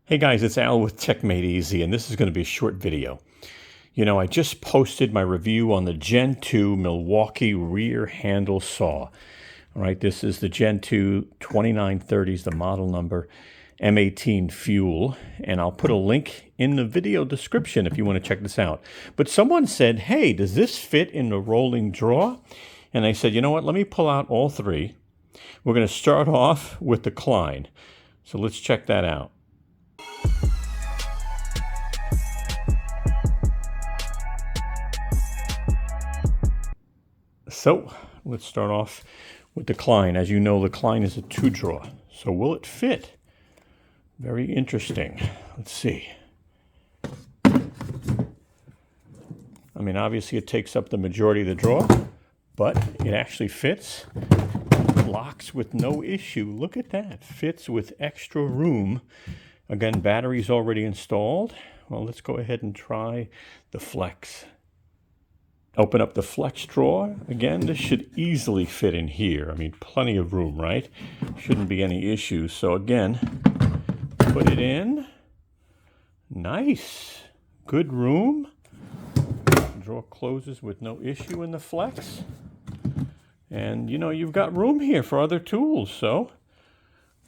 Hey guys, it's Al with techmadeezy, and this is going to be a short video. You know, I just posted my review on the Gen 2 Milwaukee rear handle saw. All right, this is the Gen 2 2930 is the model number, M18 fuel, and I'll put a link in the video description if you want to check this out. But someone said, hey, does this fit in the rolling drawer? And I said, you know what, let me pull out all three. We're going to start off with the Klein. So let's check that out. So let's start off with the Klein. As you know, the Klein is a 2-drawer. So will it fit? Very interesting. Let's see. I mean, obviously it takes up the majority of the drawer, but it actually fits. Locks with no issue. Look at that. Fits with extra room. Again, batteries already installed. Well, let's go ahead and try the Flex. Open up the Flex drawer. Again, this should easily fit in here. I mean, plenty of room, right? Shouldn't be any issues. So again, put it in. Nice. Good room. Drawer closes with no issue in the Flex. And, you know, you've got room here for other tools, so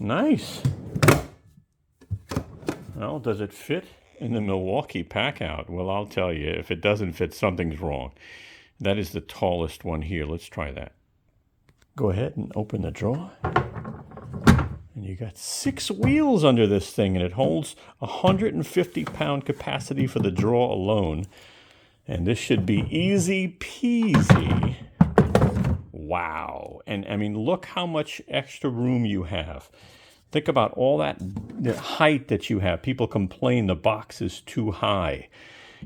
nice. Well, does it fit in the Milwaukee packout? Well, I'll tell you, if it doesn't fit, something's wrong. That is the tallest one here. Let's try that. Go ahead and open the drawer. And you got 6 wheels under this thing, and it holds 150-pound capacity for the drawer alone. And this should be easy peasy. Wow. And I mean, look how much extra room you have. Think about all that the height that you have. People complain the box is too high.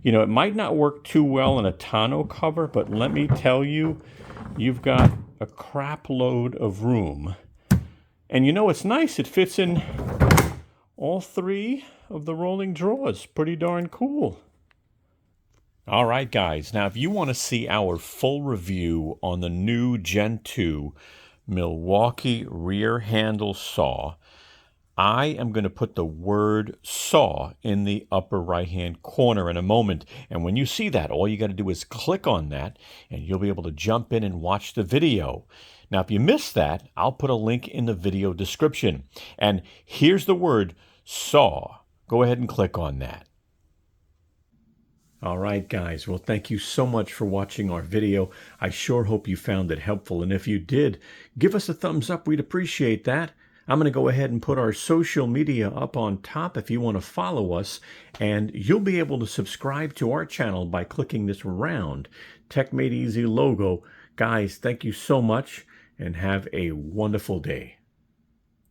You know, it might not work too well in a tonneau cover, but let me tell you, you've got a crap load of room. And you know, it's nice. It fits in all 3 of the rolling drawers. Pretty darn cool. All right, guys. Now, if you want to see our full review on the new Gen 2 Milwaukee rear handle saw, I am going to put the word saw in the upper right-hand corner in a moment. And when you see that, all you got to do is click on that, and you'll be able to jump in and watch the video. Now, if you missed that, I'll put a link in the video description. And here's the word saw. Go ahead and click on that. All right, guys. Well, thank you so much for watching our video. I sure hope you found it helpful. And if you did, give us a thumbs up. We'd appreciate that. I'm going to go ahead and put our social media up on top if you want to follow us. And you'll be able to subscribe to our channel by clicking this round techmadeezy logo. Guys, thank you so much and have a wonderful day.